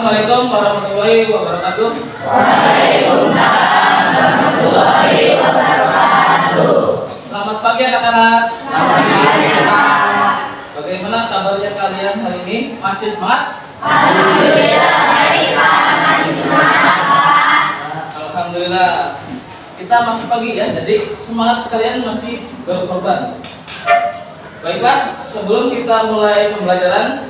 Assalamualaikum warahmatullahi wabarakatuh. Waalaikumsalam warahmatullahi wabarakatuh. Selamat pagi anak-anak. Selamat pagi, Pak. Bagaimana kabarnya kalian hari ini? Masih semangat? Alhamdulillah baik, Pak. Masih semangat, Pak. Alhamdulillah. Kita masih pagi ya, jadi semangat kalian masih berkorban. Baiklah, sebelum kita mulai pembelajaran,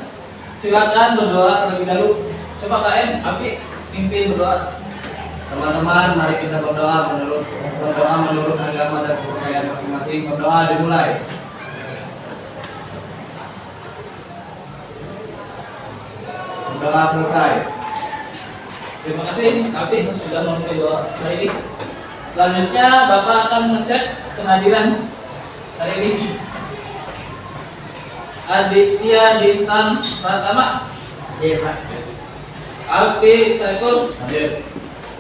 silakan berdoa terlebih dahulu. Coba KM, Abi, pimpin berdoa. Teman-teman, mari kita berdoa menurut agama dan kepercayaan masing-masing. Berdoa dimulai. Berdoa selesai. Terima kasih, Abi sudah memimpin doa hari ini. Selanjutnya, Bapak akan mengecek kehadiran hari ini. Aditya Dintan Pratama, Iya, Pak. Alfi Saiful, Hadir.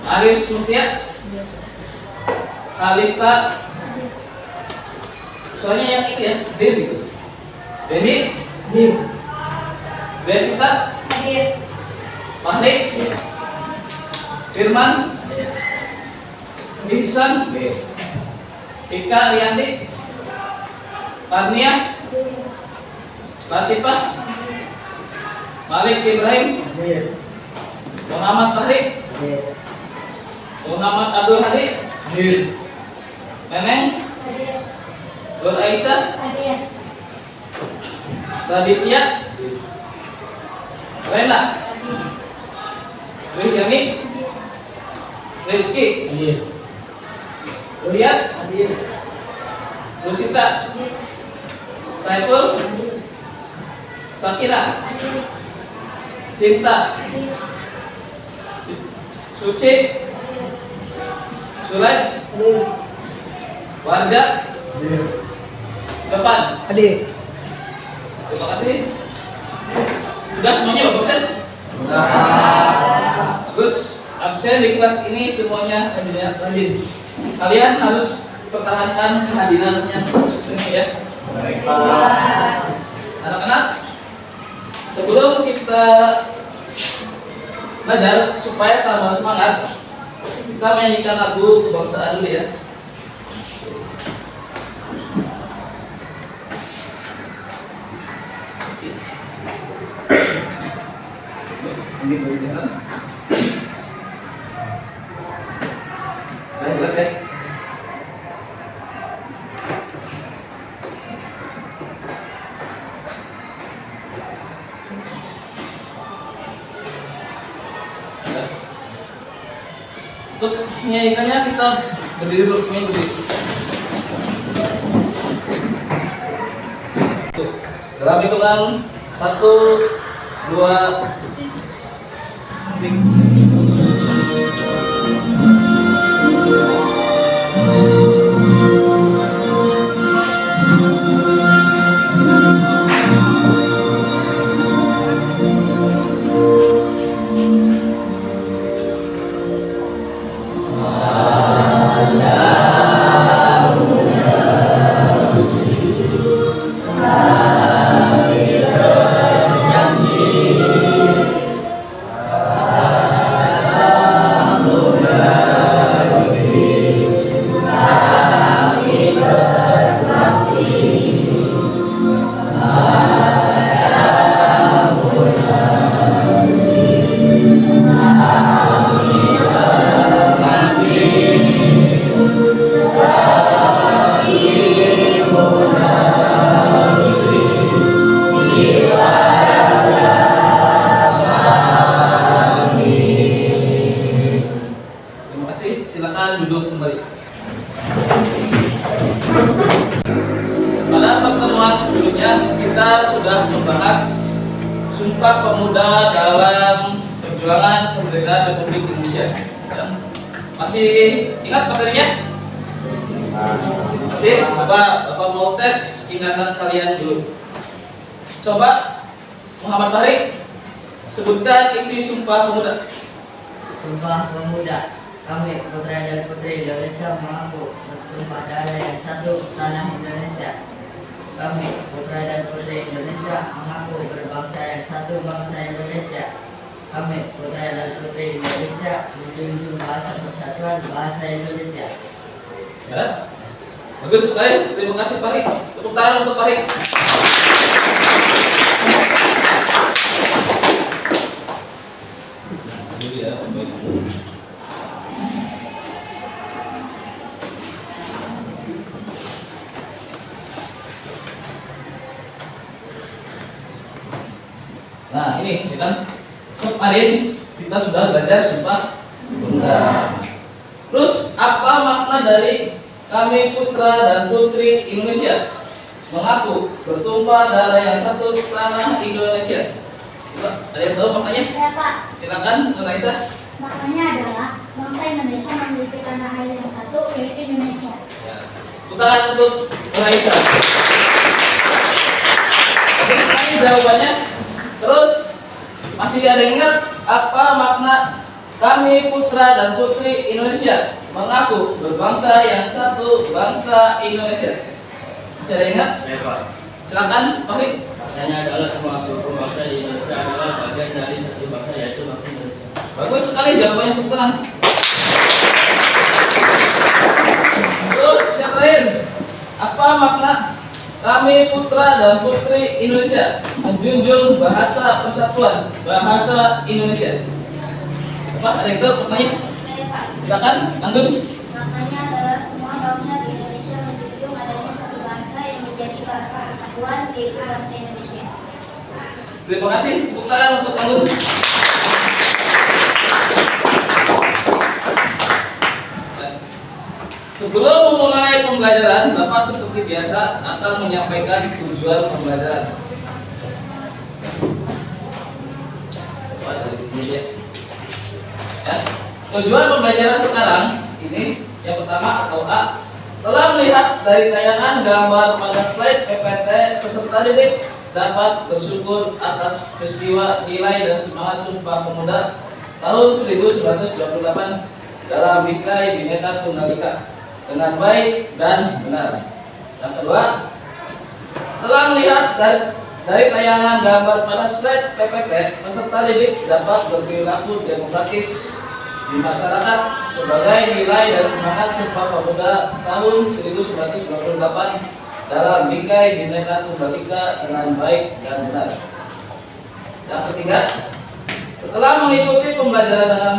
Aris Mutia, Kalista, soalnya yang ini ya, Din gitu. Denny, Desita, Hadir. Fahri, Firman, Ihsan, Ika Rianti, Parnia, Latifah, Malik Ibrahim, Muhammad Fahri, Muhammad Abdul Hadi, Hadir. Neneng, Hadir. Nur Aisyah, Hadir. Raditya, Rena, Rizky, Rizky, Hadir. Ruyat, Rusita, Saiful, Sakina, Sinta, Suci, Suraj, Warja, Hadir. Depan. Hadir. Terima kasih. Sudah semuanya Bapak absen? Sudah. Bagus. Absen di kelas ini semuanya rajin. Kalian harus pertahankan kehadirannya suksesnya ya. Baik, Pak. Anak-anak, sebelum kita belajar supaya tambah semangat, kita menyanyikan lagu kebangsaan dulu ya. Ini berita. Saya jelas ya. Untuk menyanyikannya kita berdiri dulu, semuanya berdiri. Dalam hitungan 1, 2, 3. Silakan duduk kembali. Pada pertemuan sebelumnya kita sudah membahas Sumpah Pemuda dalam Perjuangan Kemerdekaan Republik Indonesia. Masih ingat materinya? Masih? Coba Bapak mau tes ingatan kalian dulu. Coba Muhammad Fahri, sebutkan isi Sumpah Pemuda. Sumpah Pemuda. Kami putra dan putri Indonesia mengaku bersumpah darah yang satu tanah Indonesia. Kami putra dan putri Indonesia mengaku berbangsa yang satu bangsa Indonesia. Kami putra dan putri Indonesia menjunjung bahasa persatuan bahasa Indonesia. Ya. Bagus sekali. Terima kasih Pak Rik. Tepuk tangan untuk Pak Rik. Ini ya, baik. Nah ini ya kan kemarin kita sudah belajar Sumpah Pemuda. Terus apa makna dari kami putra dan putri Indonesia mengaku bertumpah darah yang satu tanah Indonesia? Coba ada yang tahu maknanya? Ya Pak, Silakan Nur Aisyah. maknanya adalah bangsa Indonesia memiliki tanah air yang satu, yaitu Indonesia. Ya. Tepuk tangan untuk Nur Aisyah. Oke, ini jawabannya. Terus masih ada yang ingat apa makna kami putra dan putri Indonesia mengaku berbangsa yang satu, bangsa Indonesia? Masih ada yang ingat? Ya Pak. Silakan Pak Rik. Maknanya adalah semua suku bangsa di Indonesia adalah bagian dari satu bangsa yaitu bangsa Indonesia. Bagus sekali jawabannya, tepuk tangan. Terus yang terakhir, apa makna kami putra dan putri Indonesia menjunjung bahasa persatuan bahasa Indonesia? Apa ada yang tahu maknanya? Saya Pak, Silakan Anggun. maknanya adalah semua bangsa di Indonesia menjunjung adanya satu bangsa yang menjadi bahasa persatuan, yaitu bahasa Indonesia. Terima kasih, tepuk tangan untuk Anggun. Sebelum memulai pembelajaran, Bapak seperti biasa akan menyampaikan tujuan pembelajaran. Coba dari sini ya. Ya. Tujuan pembelajaran sekarang ini yang pertama atau A, telah melihat dari tayangan gambar pada slide PPT peserta didik dapat bersyukur atas peristiwa nilai dan semangat Sumpah Pemuda tahun 1928 dalam Bhinneka Bhinneka Tunggal Ika dengan baik dan benar. Yang kedua, telah melihat dari tayangan gambar pada slide PPT peserta didik dapat berperilaku demokratis di masyarakat sebagai nilai dan semangat Sumpah Pemuda tahun 1928 dalam Bhinneka Bhinneka Tunggal Ika dengan baik dan benar. Yang ketiga, setelah mengikuti pembelajaran dengan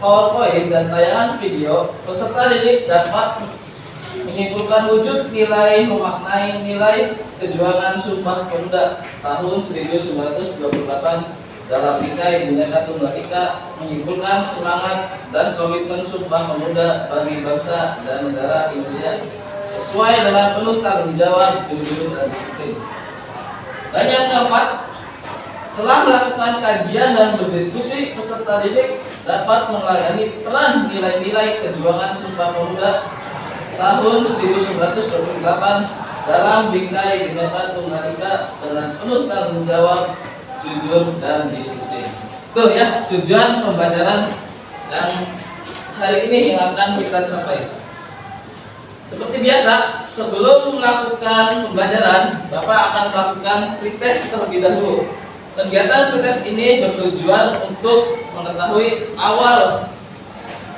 PowerPoint dan tayangan video, peserta didik dapat menyimpulkan wujud nilai memaknai nilai perjuangan Sumpah Pemuda tahun 1928 dalam Bhinneka Bhinneka Tunggal Ika, menyimpulkan semangat dan komitmen Sumpah Pemuda bagi bangsa dan negara Indonesia sesuai dengan penuh tanggung jawab, jujur dan disiplin. Dan yang keempat, telah melakukan kajian dan berdiskusi, peserta didik dapat melayani peran nilai-nilai perjuangan Sumpah Pemuda tahun 1928 dalam Bhinneka Bhinneka Tunggal Ika dengan penuh tanggung jawab, jujur dan disiplin. Itu ya tujuan pembelajaran dan hari ini yang akan kita capai. Seperti biasa, sebelum melakukan pembelajaran, Bapak akan melakukan pretest terlebih dahulu. Kegiatan pretest ini bertujuan untuk mengetahui awal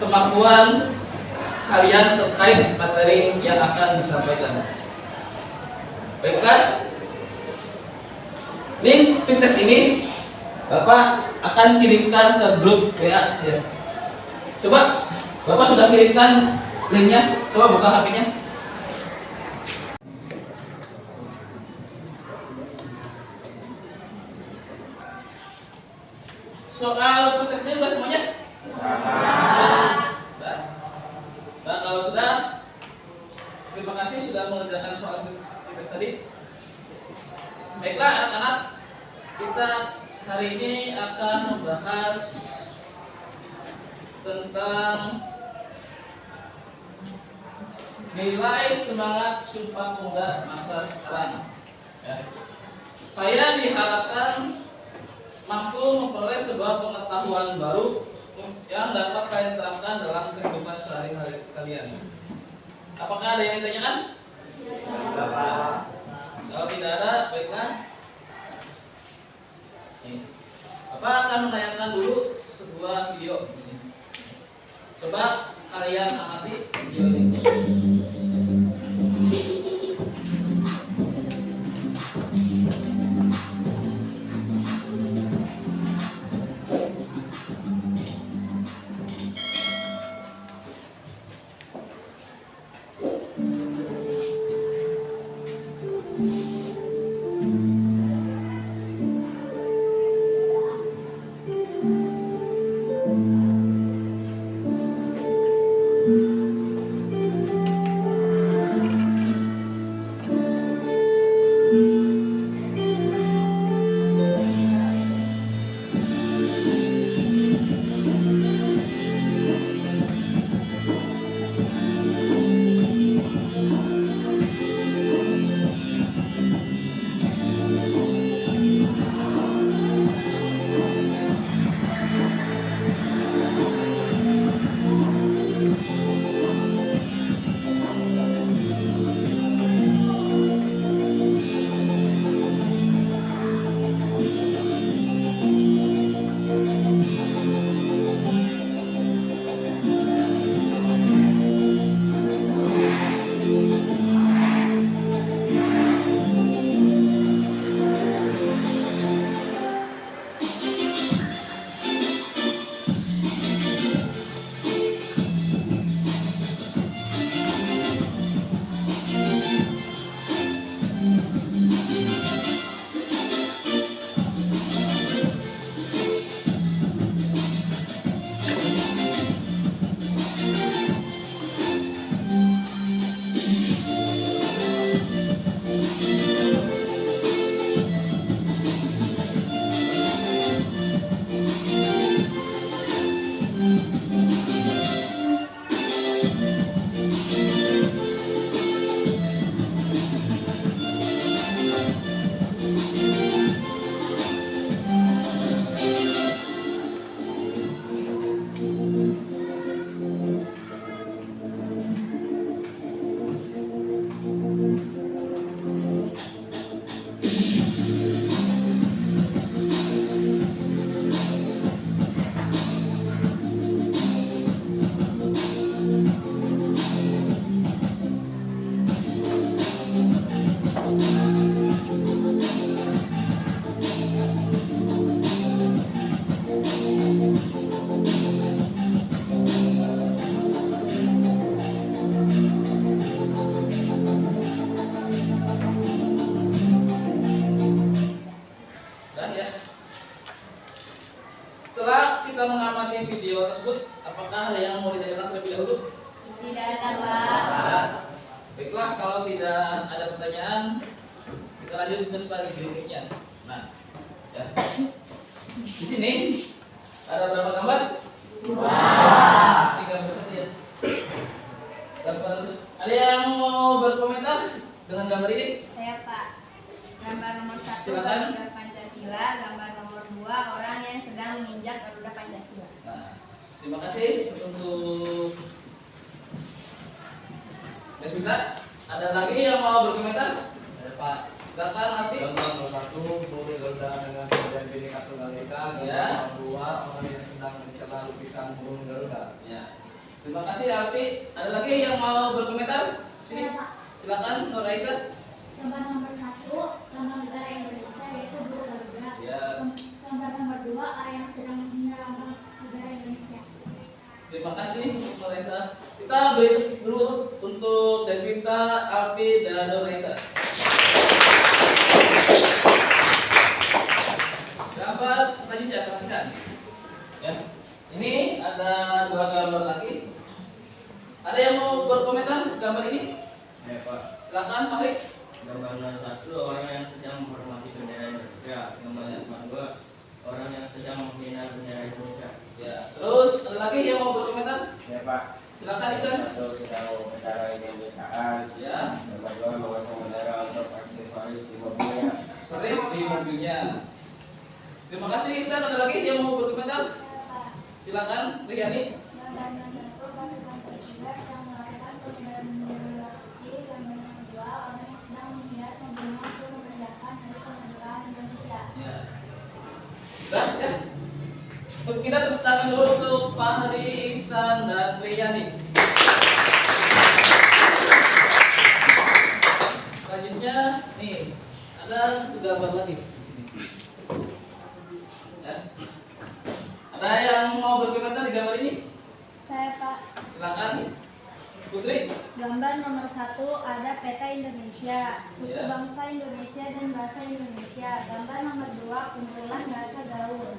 kemampuan kalian terkait materi yang akan disampaikan. Baiklah, link pretest ini Bapak akan kirimkan ke grup WA ya. Coba Bapak sudah kirimkan linknya, coba buka HP-nya. Soal pretestnya sudah semuanya? Sudah. Nah, kalau sudah, terima kasih sudah mengerjakan soal pretest tadi. Baiklah anak-anak, kita hari ini akan membahas tentang nilai semangat Sumpah Pemuda masa sekarang. Ya. Saya diharapkan mampu memperoleh sebuah pengetahuan baru yang dapat kalian terapkan dalam kehidupan sehari-hari kalian. Apakah ada yang ditanyakan? Kalau tidak ada, baiklah. Bapak akan menayangkan dulu sebuah video di sini. Coba kalian amati video ini. Setelah kita mengamati video tersebut, apakah ada yang mau ditanyakan terlebih dahulu? Tidak ada, Pak. Nah, baiklah, kalau tidak ada pertanyaan, kita lanjut ke slide berikutnya. Nah, ya. Di sini ada berapa gambar? Tiga gambar saja. Ya. Gambar. Ada yang mau berkomentar dengan gambar ini? Saya, Pak. Gambar nomor 1 Silakan. Garuda Pancasila, gambar nomor 2 orang yang sedang menginjak Garuda Pancasila. Nah, terima kasih untuk Deswita. Ada lagi yang mau berkomentar? Ada Pak. Silakan nanti. Gambar nomor 1 Bumi Garuda dengan kemudian Bhinneka Tunggal Ika. Ya. Gambar nomor 2 orang yang sedang mencela lukisan burung Garuda. Ya. Terima kasih Alfi. Ada lagi yang mau berkomentar? Sini. Saya, Pak. Silakan Nur Aisyah. Gambar nomor 1 lambang negara Indonesia yaitu burung Garuda. Ya. Gambar nomor 2 orang yang sedang menghina lambang negara Indonesia. Terima kasih Nur Aisyah. Kita beri dulu untuk Deswita, Alfi, dan Nur Aisyah. Gambar selanjutnya perhatikan. Ya. Ini ada dua gambar lagi. Ada yang mau berkomentar gambar ini? Ya Pak. Silakan Pak Hri. Gambar nomor 1 orang yang sedang menghormati bendera Indonesia. Gambar nomor 2 orang yang sedang menghina bendera Indonesia. Ya. Terus ada lagi yang mau berkomentar? Ya Pak. Silakan Isan. Satu sedang upacara kemerdekaan. Ya. Nomor 2 memasang bendera untuk aksesoris di mobilnya. Series di mobilnya. Terima kasih Isan. Ada lagi yang mau berkomentar? Silakan Riyani. Gambar nomor 1 pasukan bertugas yang melakukan pengibaran bendera merah putih. Gambar nomor 2 orang yang sedang menghias mobilnya untuk memeriahkan Hari Kemerdekaan Indonesia. Ya. Sudah ya. Kita tepuk tangan dulu untuk Pak Hari, Ihsan, dan Riyani. Selanjutnya, nih ada satu gambar lagi di sini. Ya. Ada yang mau berkomentar di gambar ini? Saya Pak. Silakan, Putri. Gambar nomor 1 ada peta Indonesia, suku Ya. bangsa Indonesia dan bahasa Indonesia. Gambar nomor 2 kumpulan bahasa gaul.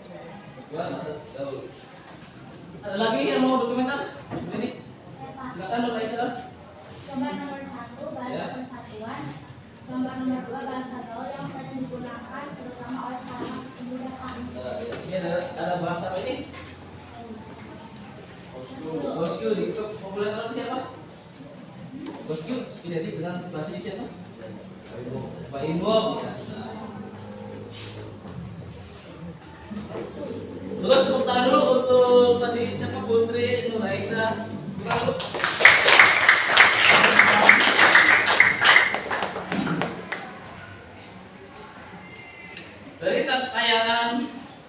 Gua masa tahu. Ada lagi yang mau berkomentar? Ini, silakan Nur Aisyah. Gambar nomor 1 bahasa Ya. persatuan. Gambar nomor 2 bahasa gaul yang sering digunakan terutama oleh kalangan pemuda kami. Ini ada bahasa apa ini? Bosku di klub populer orang siapa? Bosku identik dengan bahasa ini siapa? Pak Imo. Ya. Terus tepuk tangan dulu untuk tadi siapa, Putri Nur Aisyah. Buka dulu. Dari tayangan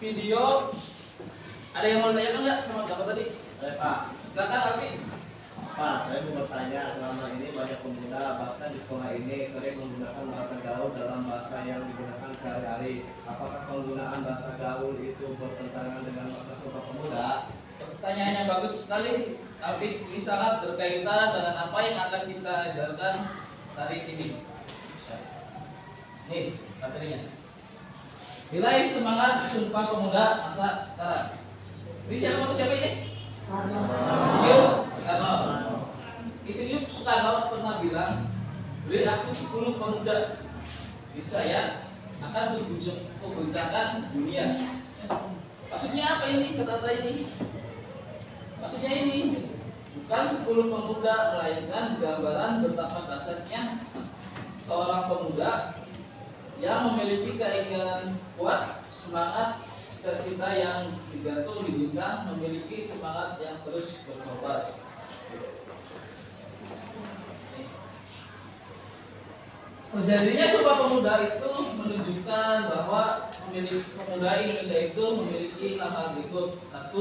video ada yang mau tanyakan nggak sama gambar tadi? Pak, Silakan Alfi. Pak, saya mau bertanya, selama ini banyak pemuda bahkan di sekolah ini sering menggunakan bahasa gaul dalam bahasa yang digunakan sehari-hari. Apakah penggunaan bahasa gaul itu bertentangan dengan makna Sumpah Pemuda? Pertanyaannya bagus sekali, Alfi. Ini sangat berkaitan dengan apa yang akan kita ajarkan hari ini. Nih materinya. Nilai semangat Sumpah Pemuda masa sekarang. Ini siapa ini? Soekarno. Insinyur Soekarno pernah bilang, beri aku 10 pemuda, saya akan mengguncangkan dunia. Maksudnya apa ini kata-kata ini? Maksudnya ini bukan 10 pemuda, melainkan gambaran betapa dasarnya seorang pemuda yang memiliki keinginan kuat, semangat, cita-cita yang digantung di bintang, memiliki semangat yang terus berkobar. Jadinya Sumpah Pemuda itu menunjukkan bahwa pemuda Indonesia itu memiliki hal berikut: 1.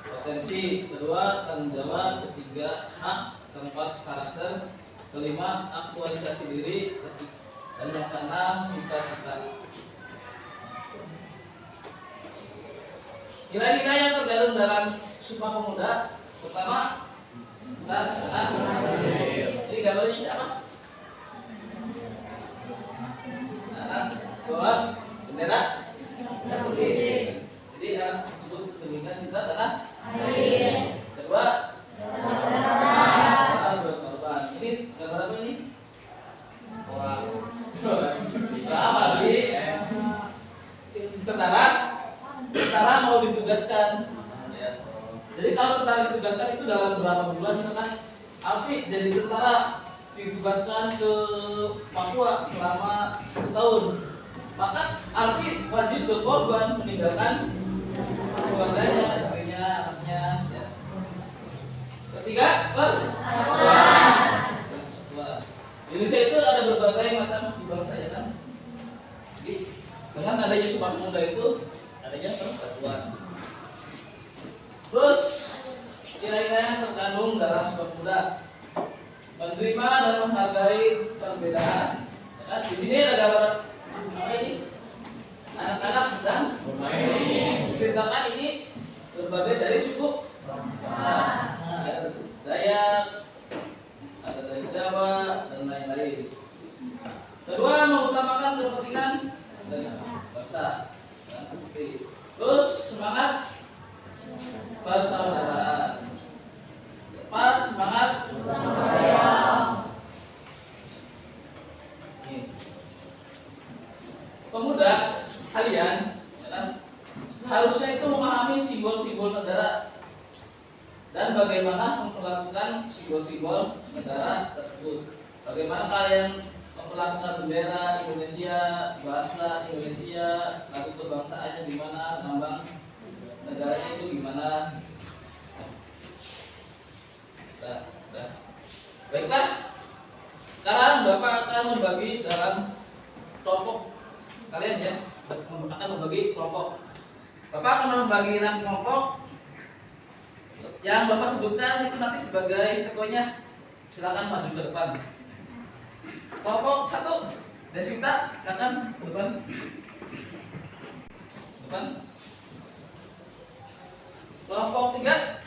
Potensi, 2. Tanggung jawab, 3. Hak, 4. Karakter, 5. Aktualisasi diri, dan yang ke-6 cita-cita. Nilai-nilai yang tergabung dalam Sumpah Pemuda pertama, jadi gambarnya siapa? Bawa bendera putih. Jadi yang disebut cerminkan cinta adalah air. Kedua, berkorban. Ini gambar apa ini? Orang. Apa di tentara mau ditugaskan. Ya. Jadi kalau tentara ditugaskan itu dalam beberapa bulan, misalkan Alfi jadi tentara ditugaskan ke Papua selama 1 tahun, maka Alfi wajib berkorban meninggalkan keluarganya, istrinya, anaknya. Ya. Ketiga, persatuan. Di Indonesia itu ada berbagai macam suku bangsa, ya kan? Jadi, dengan adanya Sumpah Pemuda itu adanya persatuan. Terus nilai-nilai yang terkandung dalam Sumpah Pemuda: menerima dan menghargai perbedaan. Ya kan? Di sini ada gambar apa ini? Anak-anak sedang bermain. Diceritakan ini berbagai dari suku bangsa. Ada Dayak, ada dari Jawa, dan lain-lain. Kedua, mengutamakan kepentingan bangsa. Terus semangat persaudaraan. 4. Semangat gotong royong. Pemuda kalian, ya kan, seharusnya itu memahami simbol-simbol negara dan bagaimana memperlakukan simbol-simbol negara tersebut. Bagaimana kalian memperlakukan bendera Indonesia, bahasa Indonesia, lagu kebangsaannya gimana, lambang negaranya itu gimana. Nah. Baiklah, sekarang Bapak akan membagi dalam kelompok kalian, ya, akan membagi kelompok. Bapak akan membagi 6 kelompok yang Bapak sebutkan itu nanti sebagai ketuanya. Silakan maju ke depan. Kelompok 1, Deswita, silakan ke depan. Depan. Kelompok 3,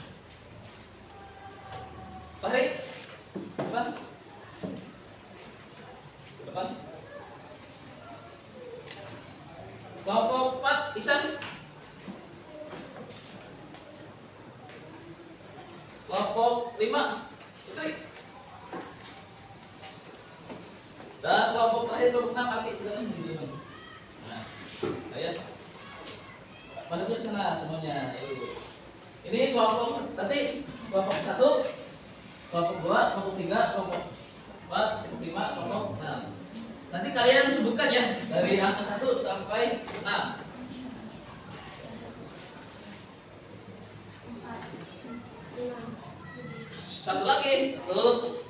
Fahri, depan. Depan. Kelompok 4, Isan. Kelompok 5, Putri. Dan kelompok terakhir kelompok 6, Aki, silakan di depan. Nah, lihat. Pada ke sana semuanya. Ini kelompok tadi kelompok 1, kelompok 2, kelompok 3, kelompok 4, kelompok 5, kelompok 6. Nanti kalian sebutkan ya dari angka 1 sampai 6. Satu lagi, tutup.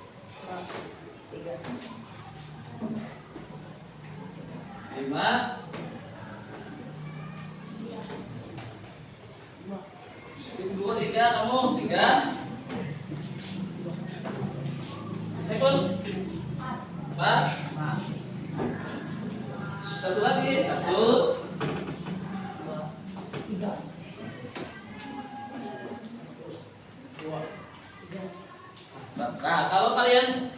5. 2, 3, kamu 3. Saiful 4. Satu lagi, 1, 2, 3. Nah, kalau kalian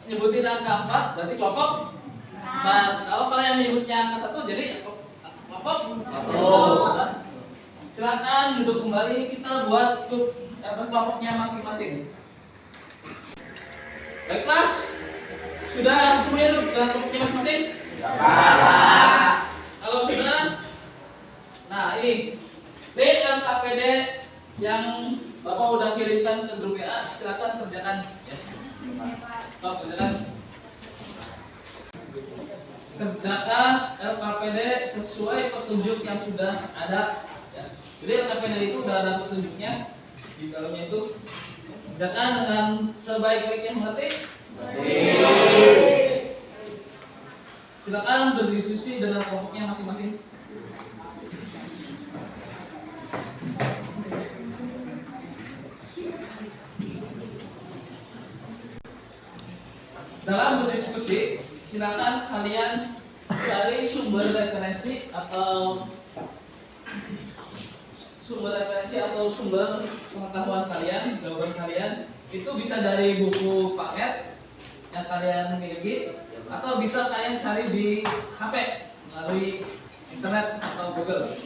nyebutin angka 4 berarti kelompok. Nah, kalau kalian menyebutnya angka 1 jadi kelompok. Nah, silakan duduk kembali, kita buat kelompoknya masing-masing. Baiklah, sudah semuanya duduk dengan kelompoknya masing-masing? Kalau sudah, nah ini KPD yang Bapak udah kirimkan ke grup WA, silakan kerjakan ya. Kerjakan LKPD sesuai petunjuk yang sudah ada ya. Jadi LKPD itu udah ada petunjuknya di dalamnya itu. Kerjakan dengan sebaik-baiknya, mengerti? Silakan berdiskusi dengan kelompoknya masing-masing. Dalam berdiskusi, silakan kalian cari sumber referensi atau sumber pengetahuan kalian, jawaban kalian itu bisa dari buku paket yang kalian miliki atau bisa kalian cari di HP melalui internet atau Google.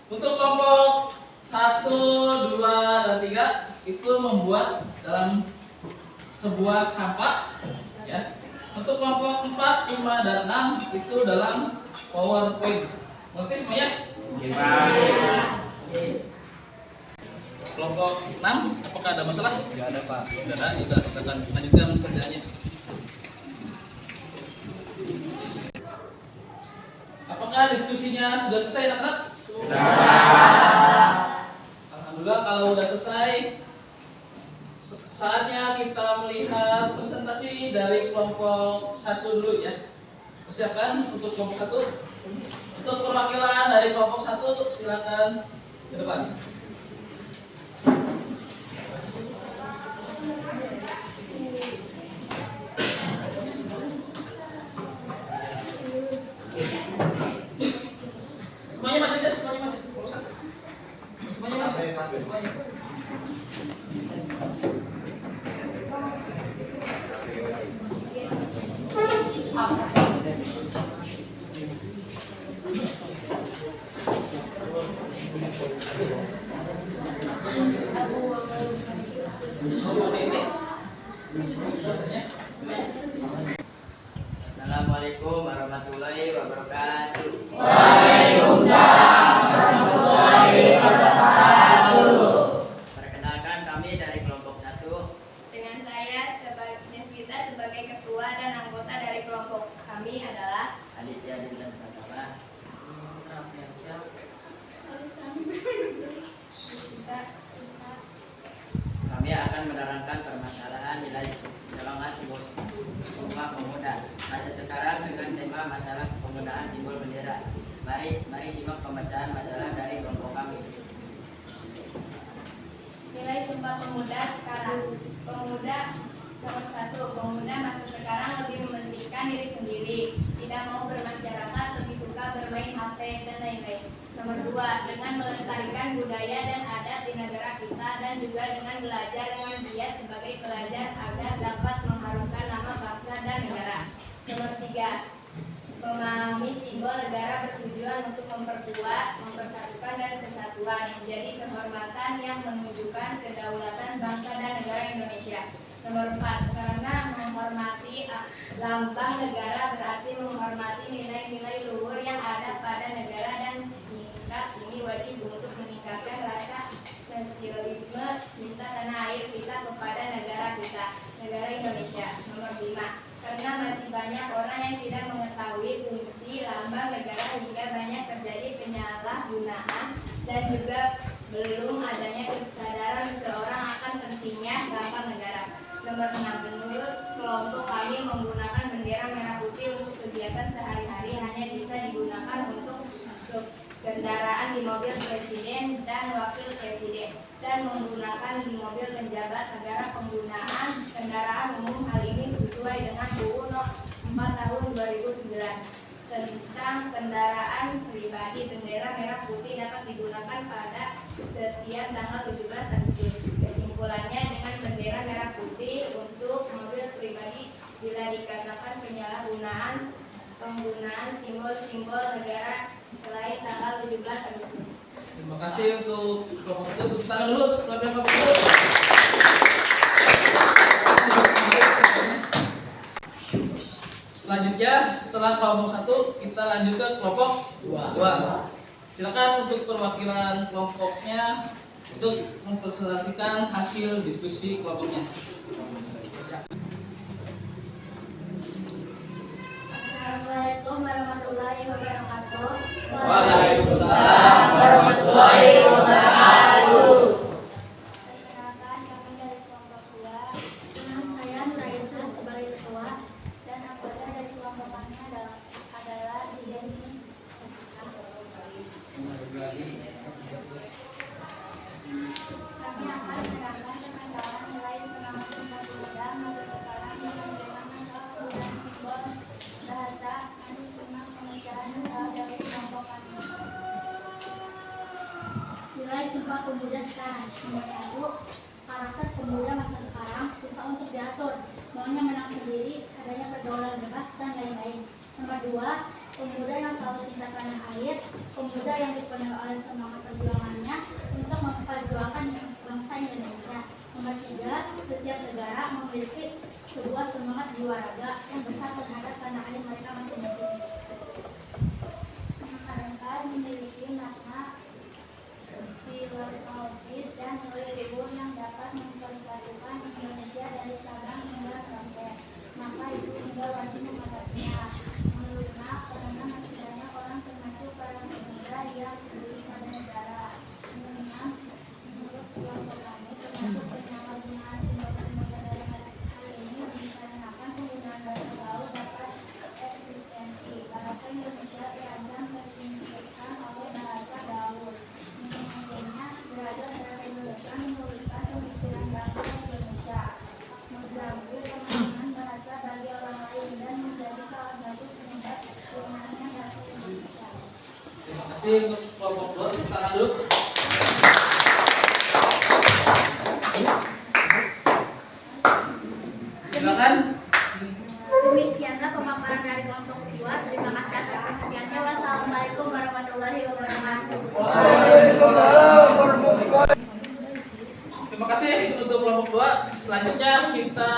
Untuk kelompok 1, 2, dan 3 itu membuat dalam sebuah kampak ya. Untuk kelompok 4, 5, dan 6 itu dalam PowerPoint. Oke semuanya? Kelompok 6, apakah ada masalah? Tidak ada, Pak. Tidak ada, kita akan lanjutkan kerjanya. Apakah diskusinya sudah selesai, anak-anak? Sudah. Alhamdulillah, kalau sudah selesai, saatnya kita melihat presentasi dari kelompok 1 dulu ya. Persiapkan untuk kelompok 1. Untuk perwakilan dari kelompok 1 silakan ke depan. Semuanya maju aja, semuanya maju. Semuanya maju. Semuanya. Assalamualaikum warahmatullahi wabarakatuh. Waalaikumsalam warahmatullahi wabarakatuh. Perkenalkan kami dari kelompok 1. Dengan saya Deswita sebagai ketua dan anggota dari kelompok kami adalah Aditya Dinten Pratama. Kami akan menerangkan permasalahan nilai golongan sebuah Sumpah Pemuda. Masa sekarang dengan tema membicarakan masalah penggunaan simbol bendera. Mari simak pembacaan masalah dari kelompok kami. Nilai Sumpah Pemuda sekarang. Pemuda nomor 1. Pemuda masa sekarang lebih mementingkan diri sendiri, tidak mau bermasyarakat, lebih suka bermain HP dan lain-lain. Nomor 2. Dengan melestarikan budaya dan adat di negara kita dan juga dengan belajar dengan giat sebagai pelajar agar dapat mengharumkan nama bangsa dan negara. Nomor 3. Memahami simbol negara bertujuan untuk memperkuat, mempersatukan dan kesatuan, menjadi kehormatan yang menunjukkan kedaulatan bangsa dan negara Indonesia. Nomor 4. Karena menghormati lambang negara berarti menghormati nilai-nilai luhur yang ada pada negara dan sikap ini wajib untuk meningkatkan rasa nasionalisme cinta tanah air kita kepada negara kita, negara Indonesia. Nomor 5. Karena masih banyak orang yang tidak mengetahui fungsi lambang negara hingga banyak terjadi penyalahgunaan dan juga belum adanya kesadaran seseorang akan pentingnya lambang negara. Nomor 6. Menurut kelompok kami menggunakan bendera merah putih untuk kegiatan sehari-hari hanya bisa digunakan untuk kendaraan di mobil presiden dan wakil presiden dan menggunakan di mobil penjabat negara. Penggunaan kendaraan umum hal ini sesuai dengan UU No. 4 tahun 2009 tentang kendaraan pribadi. Bendera merah putih dapat digunakan pada setiap tanggal 17 Agustus. Kesimpulannya, dengan bendera merah putih untuk mobil pribadi bila dikatakan penyalahgunaan penggunaan simbol-simbol negara selain tanggal 17 Agustus. Terima kasih untuk kelompok itu. Tepuk tangan dulu untuk kelompok itu. Selanjutnya setelah kelompok 1 kita lanjut ke kelompok 2. Silakan untuk perwakilan kelompoknya untuk mempresentasikan hasil diskusi kelompoknya. Assalamualaikum warahmatullahi wabarakatuh. Waalaikumsalam warahmatullahi wabarakatuh. Perkenalkan, kami dari kelompok 2. Nama saya Nuraisa sebagai ketua dan anggota dari kelompok kami adalah Dideni. Kami akan menerangkan permasalahan nilai semangat Sumpah Pemuda masa sekarang dan bagaimana masalah penggunaan simbol bahasa. Kami simak pembicaraan dari kelompok kami. Nilai Sumpah Pemuda sekarang. Nomor 1. Karakter pemuda masa sekarang susah untuk diatur, maunya menang sendiri, adanya pergaulan bebas dan lain-lain. Nomor 2. Pemuda yang selalu cinta tanah air, pemuda yang dipenuhi oleh semangat perjuangannya untuk memperjuangkan bangsa Indonesia. Nomor 3. Setiap negara memiliki sebuah semangat jiwa raga yang besar terhadap tanah air mereka masing-masing. Mereka memiliki makna filosofis dan nilai luhur yang dapat mempersatukan Indonesia dari Sabang hingga Merauke. Maka itu tinggal wajib menghadapinya. Menurutnya, karena masih banyak orang termasuk para pemuda yang peduli pada negara. Menurut kelompok kami, termasuk penyalahgunaan simbol-simbol negara hal ini dikarenakan penggunaan bahasa gaul dapat eksistensi. Bahasa Indonesia terancam tertinggalkan oleh bahasa gaul. Mengenainya berada pada Indonesia menuliskan pemikiran bangsa Indonesia, mengganggu pemahaman bahasa bagi orang lain dan menjadi salah satu penyebab punahnya bahasa Indonesia. Terima kasih untuk kelompok 2. Tepuk tangan dulu. Silakan. Demikianlah pemaparan dari kelompok 2. Terima kasih atas perhatiannya. Wassalamualaikum warahmatullahi wabarakatuh. Terima kasih untuk kelompok 2. Selanjutnya kita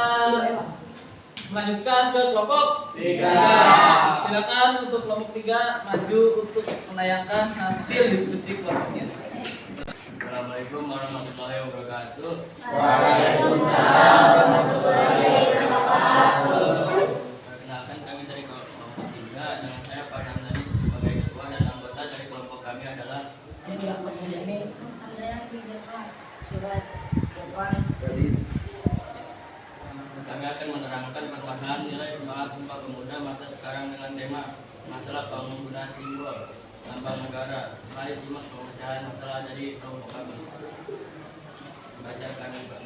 melanjutkan ke kelompok 3. Silakan untuk kelompok 3 maju untuk menayangkan hasil diskusi kelompoknya. Assalamualaikum warahmatullahi wabarakatuh. Waalaikumsalam warahmatullahi wabarakatuh. Perkenalkan, kami dari kelompok 3 dengan saya Pak Ramdhani sebagai ketua dan anggota dari kelompok kami adalah Surat kami akan menerangkan permasalahan nilai semangat Sumpah Pemuda masa sekarang dengan tema masalah penggunaan simbol lambang negara. Mari simak pemecahan masalah dari kelompok kami. Bacakan, Pak.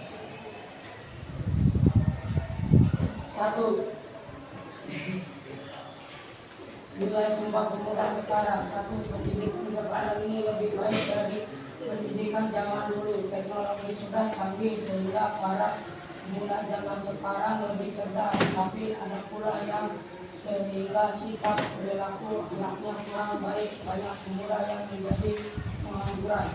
1. Nilai Sumpah Pemuda sekarang. 1. Pendidikan sekarang ini lebih baik dari pendidikan zaman dulu. Teknologi sudah canggih sehingga para pemuda zaman sekarang lebih cerdas, tapi ada pula yang sehingga sikap perilaku anaknya kurang baik. Banyak pemuda yang menjadi pengangguran.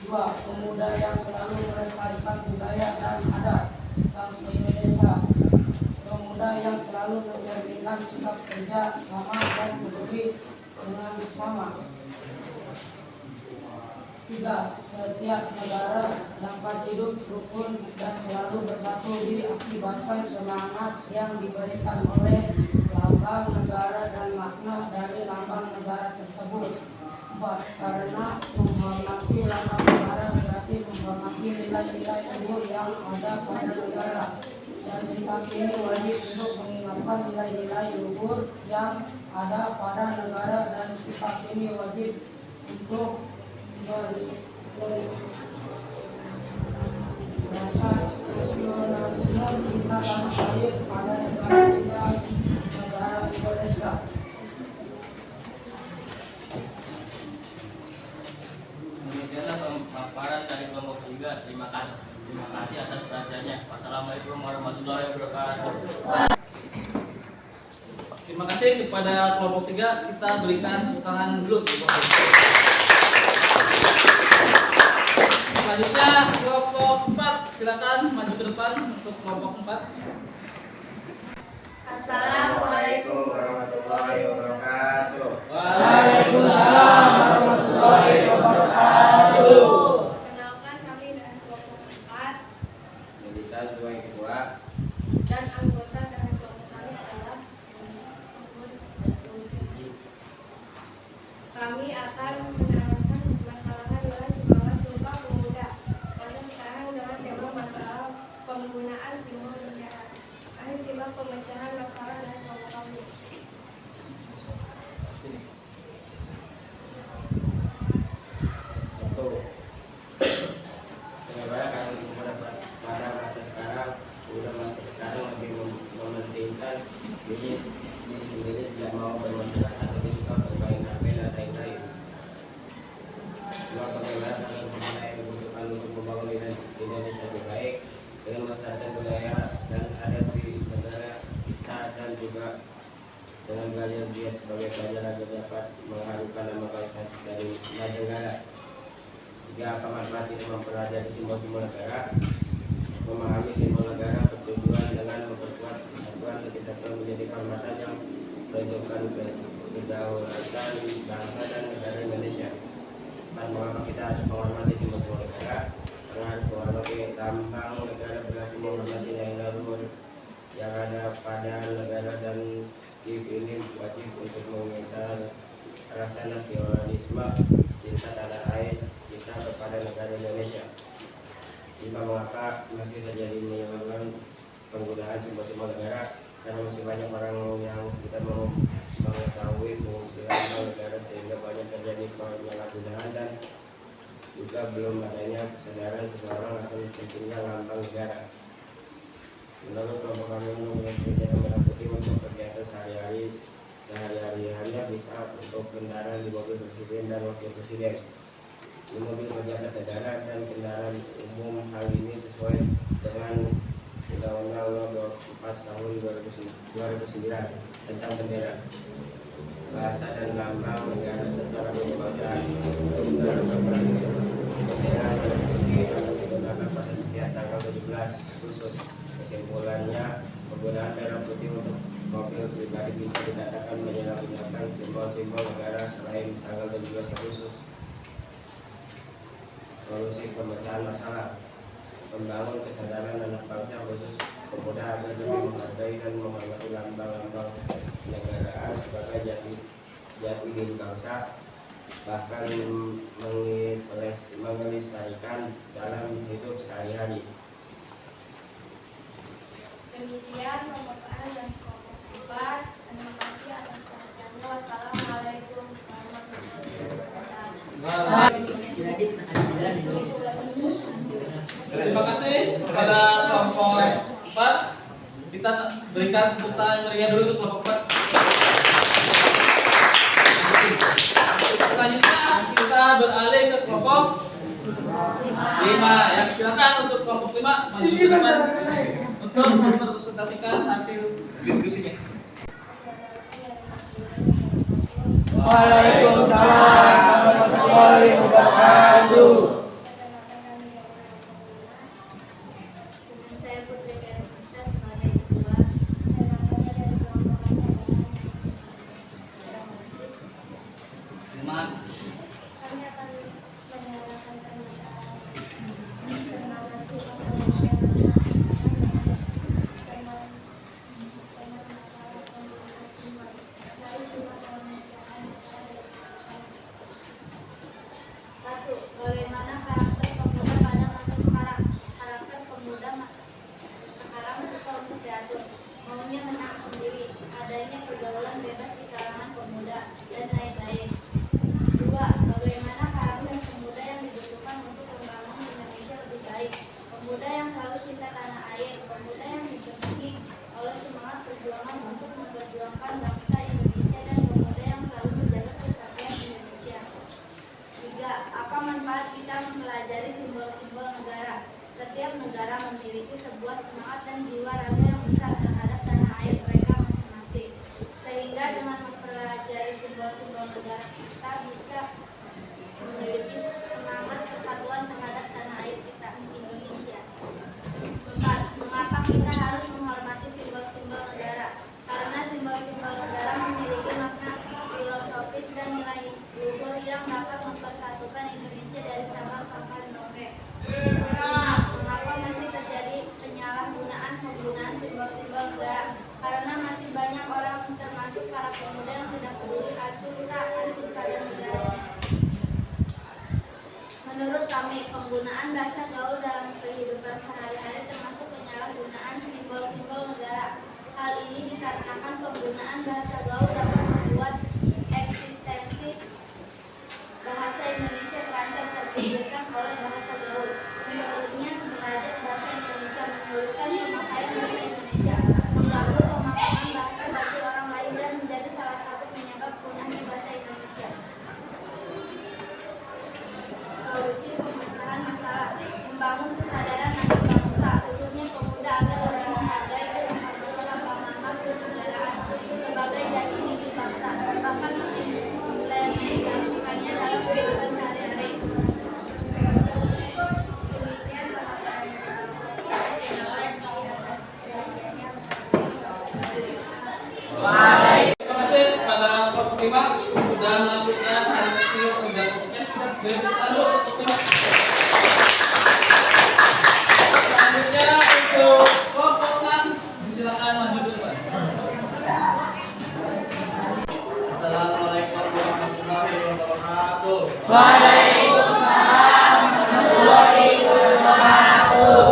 2. Pemuda yang selalu melestarikan budaya dan adat bangsa Indonesia. Pemuda yang selalu mencerminkan sikap kerja sama dan peduli dengan sama. 3. Setiap negara dapat hidup rukun dan selalu bersatu diakibatkan semangat yang diberikan oleh lambang negara dan makna dari lambang negara tersebut. 4. Karena menghormati lambang negara berarti menghormati nilai-nilai luhur yang ada pada negara. Dan sikap ini wajib untuk mengingatkan nilai-nilai luhur yang ada pada negara, dan sikap ini wajib untuk rasa nasionalisme kita tanah air pada negara kita, negara Indonesia. Demikianlah pemaparan dari kelompok 3. Terima kasih atas perhatiannya. Wassalamualaikum warahmatullahi wabarakatuh. Terima kasih kepada kelompok 3. Kita berikan tepuk tangan dulu. Selanjutnya kelompok 4, silakan maju ke depan untuk kelompok 4. Assalamualaikum warahmatullahi wabarakatuh. Waalaikumsalam warahmatullahi wabarakatuh. Kenalkan, kami dari kelompok 4 Melisa sebagai ketua. dan anggota dari kelompok kami adalah kami akan menerangkan permasalahan nilai semangat Sumpah Pemuda masa sekarang dengan tema masalah penggunaan simbol negara. Mari simak pemecahan masalah dari kelompok kami. Satu, bagaimana kami pada masa sekarang, udah masa sekarang lebih mementingkan diri sendiri, tidak mau bermasyarakat, lebih suka bermain HP dan lain-lain. Dua, bagaimana kami memulai dibutuhkan untuk membangun Indonesia lebih baik dengan melestarikan budaya dan adat di negara kita, dan juga dengan belajar dia sebagai pelajar agar dapat mengharumkan nama bangsa dari negara. 3. Mengamati dan mempelajari simbol-simbol negara, memahami simbol negara bertujuan dengan memperkuat persatuan dan kesatuan menjadi kehormatan yang menunjukkan kedaulatan bangsa dan negara Indonesia. Dan mengapa kita harus menghormati simbol-simbol negara? Karena harus menghormati lambang negara berarti menghormati nilai luhur yang ada pada negara, dan ini wajib untuk menginginkan rasa nasionalisme, cinta tanah air kita kepada negara Indonesia. 5. Mengapa masih terjadi penyalahgunaan penggunaan simbol-simbol negara? Karena masih banyak orang yang tidak mau mengetahui fungsi lambang negara, sehingga banyak terjadi penyalahgunaan dan juga belum adanya kesadaran seseorang akan pentingnya lambang negara. Menurut kelompok kami, menggunakan merah putih untuk kegiatan sehari-harinya bisa untuk kendaraan di mobil presiden dan wakil presiden, di mobil pejabat negara dan kendaraan umum. Hal ini sesuai dengan Undang-Undang Nomor 24 Tahun 2009 tentang bendera, bahasa dan lambang negara serta lambang kebangsaan. Bendera merah putih akan digunakan pada setiap tanggal 17 Agustus. Kesimpulannya, penggunaan merah putih untuk mobil pribadi bisa dikatakan menyalahgunakan simbol-simbol negara selain tanggal 17 Agustus. Solusi pemecahan masalah: membangun kesadaran anak bangsa khusus pemuda agar lebih menghargai dan menghormati lambang-lambang negaraan sebagai jati diri bangsa, bahkan melestarikan dalam hidup sehari-hari. Demikian pembukaan dan pembukaan. Terima kasih atas perhatiannya. Wassalamualaikum warahmatullahi wabarakatuh. Terima kasih kepada kelompok 4. Kita berikan tepuk tangan meriah dulu untuk kelompok 4. Selanjutnya kita beralih ke kelompok 5. Ya, silakan untuk kelompok 5 maju ke depan untuk mempresentasikan hasil diskusinya. Waalaikumsalam warahmatullahi wabarakatuh. Saya Putri Ganesha sebagai ketua. Dari kelompok Teman, kami akan menyalakan Satu, bagaimana karakter pemuda pada masa sekarang? Karakter pemuda sekarang susah untuk diatur, maunya menang sendiri, adanya pergaulan bebas di kalangan pemuda, dan lain-lain. Dua, bagaimana karakter pemuda yang dibutuhkan untuk membangun Indonesia lebih baik? Pemuda yang selalu cinta tanah air, pemuda yang dipenuhi oleh semangat perjuangan untuk memperjuangkan bangsa Indonesia, dan pemuda yang selalu menjaga kesatuan Indonesia. Tiga, apa manfaat kita mempelajari simbol-simbol negara? Setiap negara memiliki sebuah semangat dan jiwa raga yang besar terhadap tanah air mereka masing-masing. Sehingga dengan mempelajari simbol-simbol negara kita bisa memiliki semangat persatuan terhadap tanah air kita, Indonesia. Empat, mengapa kita harus menghormati simbol-simbol negara? Karena simbol-simbol negara memiliki makna filosofis dan nilai luhur yang dapat mempersatukan Indonesia dari Sabang sampai Merauke. Mengapa masih terjadi penyalahgunaan penggunaan simbol-simbol negara? Karena masih banyak orang termasuk para pemuda yang tidak peduli acuh pada negaranya. Menurut kami, penggunaan bahasa gaul dalam kehidupan sehari-hari termasuk penyalahgunaan simbol-simbol negara. Hal ini dikarenakan penggunaan bahasa gaul dapat membuat eksistensi bahasa Indonesia terancam terpinggirkan oleh bahasa gaul. Menurutnya, derajat bahasa Indonesia menyulitkan pemakaian bahasa Indonesia, mengganggu pemahaman bahasa bagi orang lain, dan menjadi salah satu penyebab punahnya bahasa Indonesia. Solusi pemecahan masalah: membangun kesadaran anak bangsa, khususnya pemuda, agar lebih menghargai dan menghormati lambang-lambang kenegaraan sebagai jati diri bangsa, bahkan mengimplementasikannya dalam kehidupan sehari-hari. Demikian terima kasih kepada kelompok 5 sudah melakukan hasil kerja kelompoknya. Lalu untuk selanjutnya untuk kelompok 6 silakan maju ke depan. Assalamualaikum warahmatullahi wabarakatuh. Waalaikumsalam warahmatullahi wabarakatuh.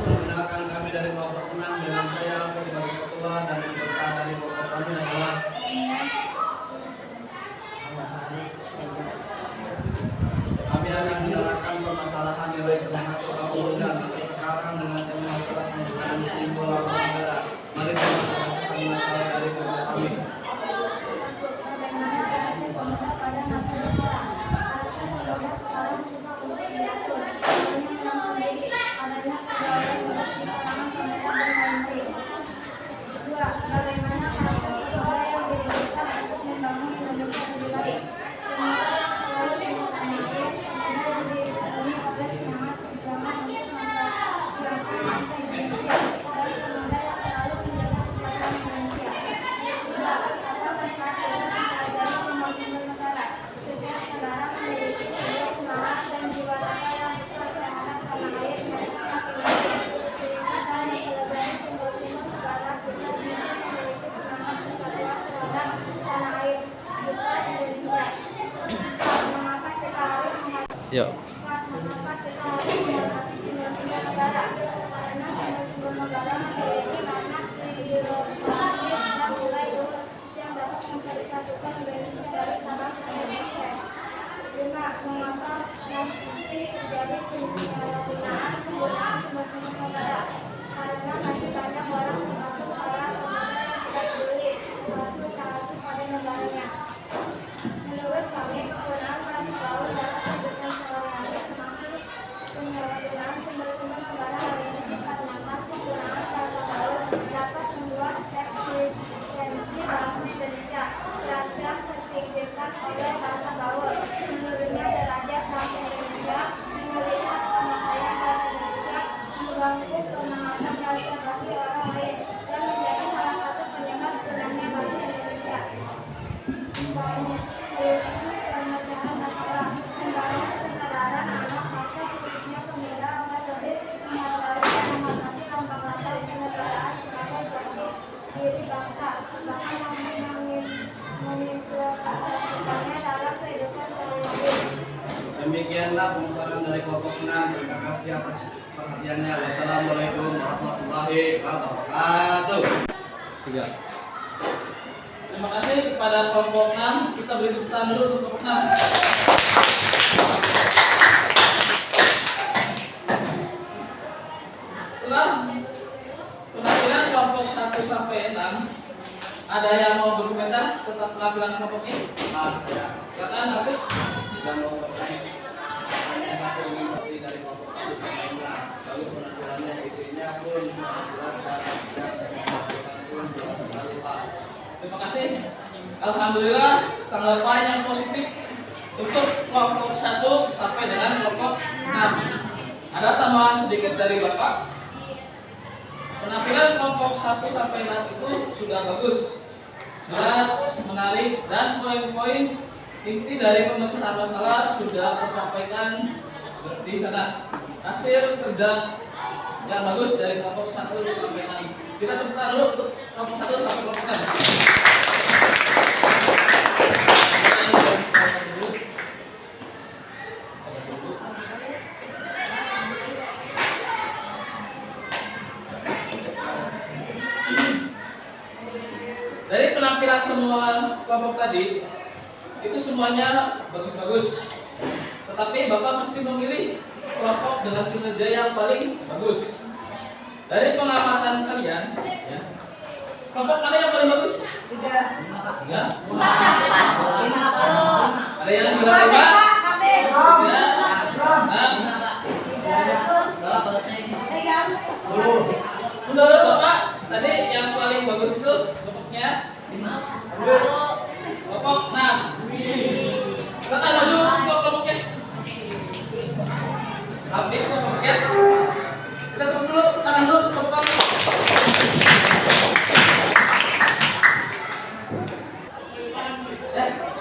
Perkenalkan, kami dari kelompok 6 dengan saya sebagai ketua, dan peserta dari kelompok kami adalah kami akan menerangkan permasalahan nilai semangat seorang pemuda masa sekarang dengan tema masalah penggunaan simbol lambang negara. Mari kita menceritakan masalah dari kelompok kami. Yuk. Karena simbol-simbol negara memiliki makna mempersatukan Indonesia dari Sabang sampai Merauke. 5. Mengapa masih terjadi penyalahgunaan penggunaan sumber-sumber negara? Karena masih banyak orang termasuk para pemuda yang tidak peduli termasuk taat pada negaranya. Menurut kami, penggunaan plastik laut dalam kehidupan sehari-hari termasuk penyalahgunaan sumber-sumber negara hari ini dikarenakan penggunaan plastik laut dapat membuat eksistensi bahasa Indonesia terancam terpikirkan oleh bahasa gaul. Menurutnya derajat bahasa Indonesia melihat pemakaian bahasa Indonesia mengganggu pemahaman bahasa bagi orang lain dan menjadi salah satu penyebab punahnya bahasa Indonesia. Solusi pemecahan masalah membangun kesadaran anak bangsa khususnya pemuda agar lebih menghargai dan menghormati lembaga kenegaraan sebagai jati diri bangsa, bahkan mengimplementasikannya dalam kehidupan sehari-hari. Demikianlah pemaparan dari kelompok 6. Terima kasih atas perhatiannya. Wassalamualaikum warahmatullahi wabarakatuh. 3. Terima kasih kepada kelompok 6. Kita beri tepuk tangan dulu untuk kelompok 6. Setelah penampilan kelompok 1 sampai 6, ada yang mau berkomentar tentang penampilan kelompok ini? Silakan, Afif. Dan mau bertanya, apa informasi dari kelompok 1 sampai 6? Lalu penampilannya isinya pun jelas dan pun jelas sekali, Pak. Terima kasih. Alhamdulillah tanggapan yang positif untuk kelompok 1 sampai dengan kelompok 6. Ada tambahan sedikit dari Bapak. Penampilan kelompok 1 sampai 6 itu sudah bagus, jelas, menarik, dan poin-poin inti dari pemecahan masalah sudah tersampaikan di sana. Hasil kerja yang bagus dari kelompok 1 sampai 6. Kita tepuk tangan dulu untuk kelompok 1 sampai kelompok 6. Dari penampilan semua kelompok tadi, itu semuanya bagus-bagus. Tetapi Bapak mesti memilih kelompok dengan kinerja yang paling bagus. Dari pengamatan kalian, ya, kelompok mana yang paling bagus? 3. Ada yang bilang 5? 6. Menurut Bapak, tadi yang paling bagus itu kelompoknya 5. Kelompok 6. Silakan maju untuk kelompoknya. Habis kelompoknya. Kita tunggu dulu, tangan dulu untuk kelompok.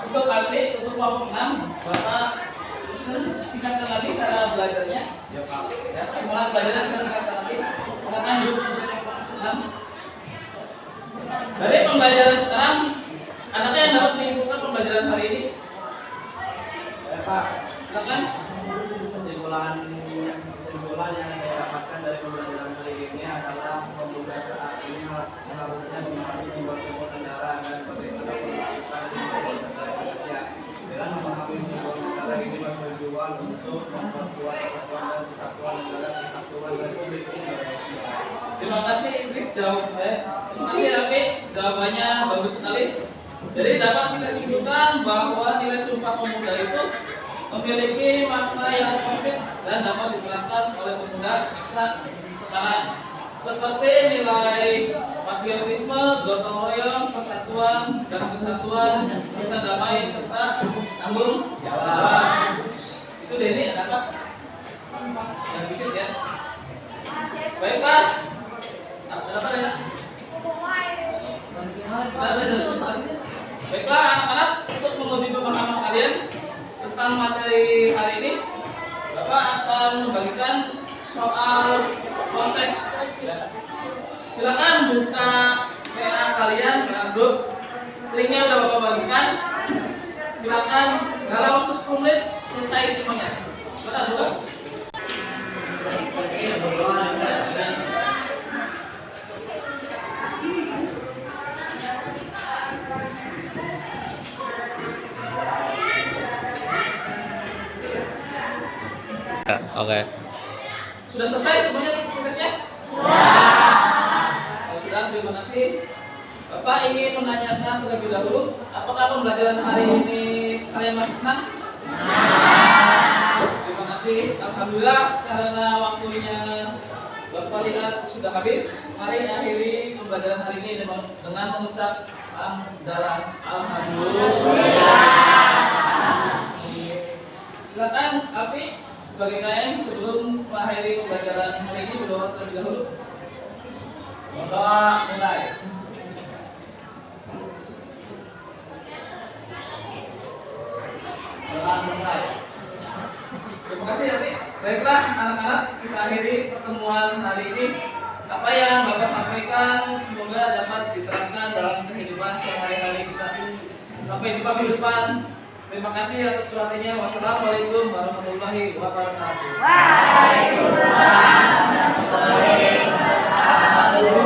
Untuk kali untuk kelompok 6, Bapak pesen tingkatkan lagi cara belajarnya. Ya, Pak. Ya, semangat belajarnya kita tingkatkan lagi. Silakan dulu. 6. Dari pembelajaran sekarang, anaknya yang dapat menyimpulkan pembelajaran hari ini. Ya, Pak. Silakan. Kesimpulan yang saya dapatkan dari pembelajaran hari ini adalah pemuda saat ini seharusnya memahami simbol-simbol negara dan bagaimana melakukan simbol negara Indonesia. Dengan memahami simbol negara ini bertujuan untuk memperkuat persatuan dan kesatuan negara kesatuan Republik Indonesia. Terima kasih Inggris jawabnya. Terima kasih Rafi, jawabannya bagus sekali. Jadi dapat kita simpulkan bahwa nilai Sumpah Pemuda itu memiliki makna yang positif dan dapat diterapkan oleh pemuda masa sekarang, seperti nilai patriotisme, gotong royong, persatuan dan kesatuan, cinta damai serta tanggung jawab. Itu Denny, ada apa? Yang visit ya. Baiklah. Ada apa Dena? Baiklah anak-anak, untuk menguji pemahaman kalian tentang materi hari ini, Bapak akan membagikan soal proses. Silakan buka WA kalian, grup. Linknya udah Bapak bagikan. Silakan dalam waktu 10 menit selesai semuanya. Silakan buka. Oke. Sudah selesai semuanya tugasnya? Kalau sudah, terima kasih. Bapak ingin menanyakan terlebih dahulu, apakah pembelajaran hari ini kalian masih senang? Terima kasih. Alhamdulillah, karena waktunya Bapak lihat sudah habis. Mari akhiri pembelajaran hari ini dengan mengucap hamdalah. Alhamdulillah. Silakan Alfi sebagai KM sebelum mengakhiri pembelajaran hari ini berdoa terlebih dahulu. Berdoa mulai. Selesai. Terima kasih Alfi. Baiklah anak-anak, kita akhiri pertemuan hari ini. Apa yang Bapak sampaikan semoga dapat diterapkan dalam kehidupan sehari-hari kita. Sampai jumpa minggu depan. Terima kasih atas perhatiannya. Wassalamualaikum warahmatullahi wabarakatuh. Waalaikumsalam warahmatullahi wabarakatuh.